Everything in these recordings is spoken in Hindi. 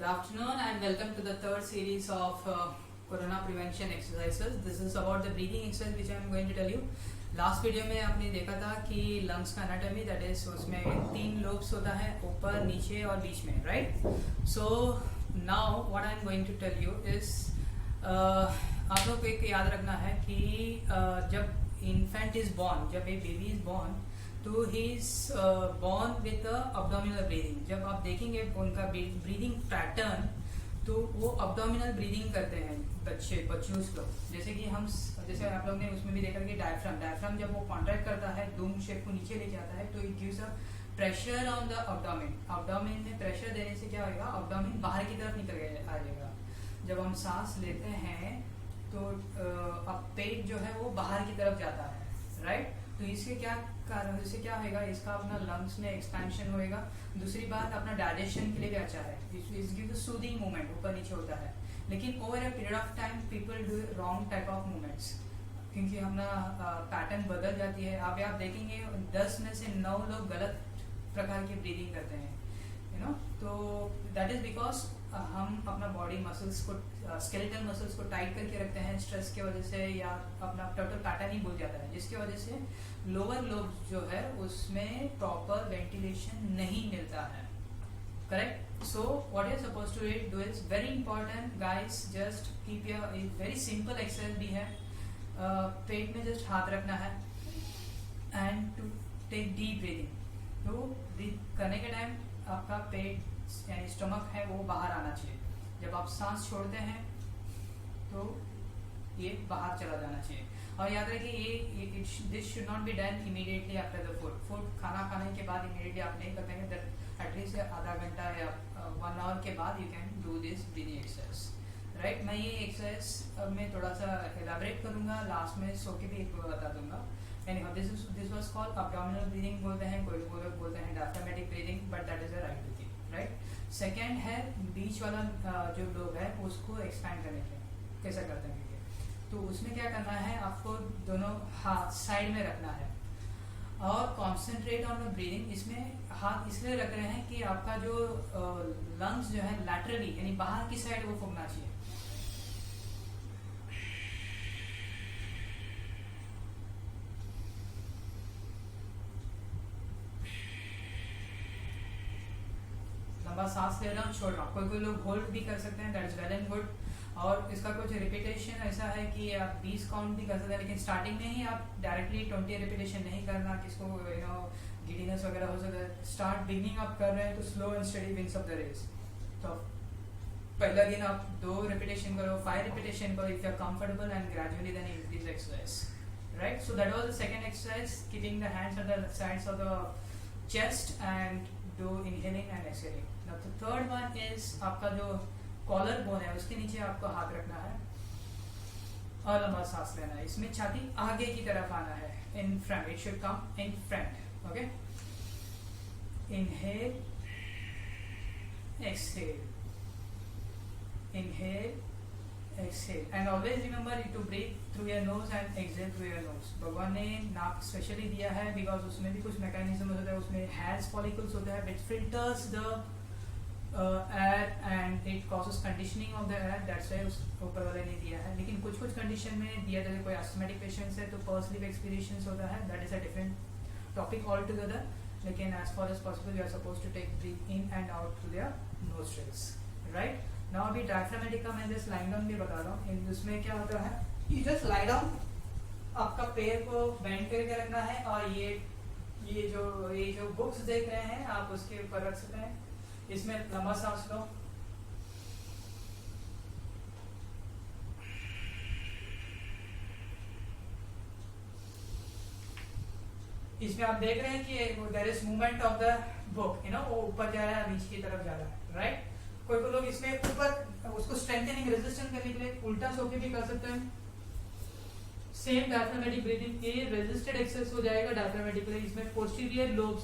afternoon and welcome to the third series of corona prevention exercises. This is about the breathing exercise which I am going to tell you. Last video में आपने देखा था कि लंग्स का एनाटॉमी दैट इज उसमें 3 लोब्स होता है, ऊपर, नीचे और बीच में, right. So now what I am going to tell you is आप लोग को एक याद रखना है कि जब इन्फेंट इज बॉर्न, जब एक बेबी इज बॉर्न, तो he is born with abdominal breathing. जब आप देखेंगे उनका ब्रीदिंग पैटर्न, तो वो अब्डोमिनल ब्रीदिंग करते हैं बच्चों लोग. जैसे आप लोग ने उसमें भी देखा कि डायफ्राम जब वो कॉन्ट्रैक्ट करता है, डूम शेप को नीचे लेके आता है, तो it gives a pressure on the abdomen में प्रेशर देने से क्या होगा, अब्डोमेन बाहर की तरफ निकल आ जाएगा. जब हम सांस लेते हैं तो अब पेट जो है वो बाहर की तरफ जाता है, राइट. तो इसके क्या कारण, इससे क्या होगा, इसका अपना लंग्स में एक्सपेंशन होएगा. दूसरी बात, अपना डाइजेशन के लिए भी अच्छा है. इट गिव्स सूदिंग मूवमेंट, ऊपर नीचे होता है. लेकिन over a period of time people do wrong type of movements, क्योंकि अपना पैटर्न बदल जाती है. आप देखेंगे 10 में से 9 लोग गलत प्रकार की ब्रीदिंग करते हैं, यू नो. तो दैट इज बिकॉज हम अपना बॉडी मसल्स को, स्केलेटल मसल्स को टाइट करके रखते हैं स्ट्रेस की वजह से, या अपना टोटल पैटर्न ही भूल जाता है, जिसकी वजह से लोअर लोब जो है उसमें प्रॉपर वेंटिलेशन नहीं मिलता है, correct. So what you're supposed to do is very important, guys. Just keep your very simple exercise भी है. पेट में जस्ट हाथ रखना है and to take deep breathing. तो ब्रीथ करने के टाइम आपका पेट यानी स्टमक है वो बाहर आना चाहिए. जब आप सांस छोड़ते हैं तो ये बाहर चला जाना चाहिए. और याद रखिए this should not be done immediately after the food. खाना खाने के बाद इमीडिएटली आप नहीं करते हैं. एटलीस्ट आधा घंटा या 1 आवर के बाद you can do this breathing exercise, right. मैं ये एक्सरसाइज में थोड़ा सा एलाबरेट करूंगा, लास्ट में सो के भी एक बता दूंगा. Anyhow this was called abdominal breathing बोलते हैं, कोई लोग बोलते हैं diaphragmatic breathing, but that is a right thing, right. Second है बीच वाला जो लोब है उसको एक्सपैंड करने के लिए कैसा करते हैं. तो उसमें क्या करना है, आपको दोनों हाथ साइड में रखना है और कॉन्सेंट्रेट ऑन द ब्रीदिंग. इसमें हाथ इसलिए रख रहे हैं कि आपका जो लंग्स जो है लैटरली यानी बाहर की साइड वो फूंकना चाहिए. लंबा सांस ले रहा हूँ, छोड़ रहा हूँ. कोई लोग होल्ड भी कर सकते हैं, that is well and good. और इसका कुछ रिपीटेशन ऐसा है कि आप 20 काउंट भी कर सकते हैं, लेकिन स्टार्टिंग में ही आप डायरेक्टली 20 रिपीटेशन नहीं करना, किसको यू नो गिडीनेस वगैरह हो सकता है. स्टार्ट बिगनिंग आप कर रहे हैं तो slow and steady wins of the race. तो पहला दिन आप 2 रिपीटेशन करो, 5 रिपीटेशन करो if you are comfortable, and gradually then increase exercise, right. So that was the second exercise, keeping the hands on the sides of the chest and do inhaling and exhaling. Now the third one is आपका जो कॉलर बोन है उसके नीचे आपको हाथ रखना है और लंबा सांस लेना है. इसमें छाती आगे की तरफ आना है, in front, it should come in front. Okay, inhale, exhale, inhale, exhale, and always remember to breathe through your nose and exhale through your nose. भगवान ने नाक स्पेशली दिया है बिकॉज उसमें भी कुछ मैकेनिज्म होता है, उसमें हेयर्स फॉलिकल्स होता है which filters the air and it causes conditioning of the air. That's why ऊपर वाले ने दिया है. लेकिन कुछ condition में दिया, जैसे कोई asthmatic patients है तो pulse sleep experience होता है, that is a different topic altogether. लेकिन as far as possible you are supposed to take breathe in and out through their nostrils, right. Now अभी diaphragmatic का मैं just lying down भी बता रहा हूँ. इसमें क्या होता है, you just lie down, आपका पैर को bend करके रखना है और ये जो बुक्स देख रहे हैं आप उसके ऊपर रख सकते हैं. इसमें लंबा सांस लो, इसमें आप देख रहे हैं कि there is movement of the book, you know, वो ऊपर जा रहा है, नीचे की तरफ जा रहा है, राइट. कोई लोग इसमें ऊपर उसको स्ट्रेंथनिंग रेजिस्टेंस करने के लिए उल्टा सो के भी कर सकते हैं. सेम डायफ्रामेटिक ब्रीदिंग, ये रेजिस्टेड एक्सरसाइज हो जाएगा डायफ्रामेटिकली. इसमें पोस्टीरियर लोब्स,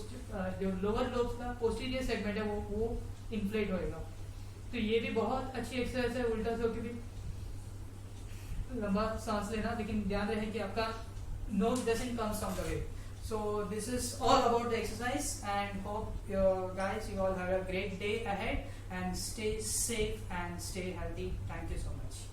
जो लोअर लोब्स का पोस्टीरियर सेगमेंट है वो इन्फ्लेट होएगा. तो ये भी बहुत अच्छी एक्सरसाइज है, उल्टा सो के भी लंबा सांस लेना. लेकिन ध्यान रहे कि आपका nose doesn't comes on the way. So this is all about the exercise, and hope guys you all have a great day ahead, and stay safe and stay healthy. Thank you so much.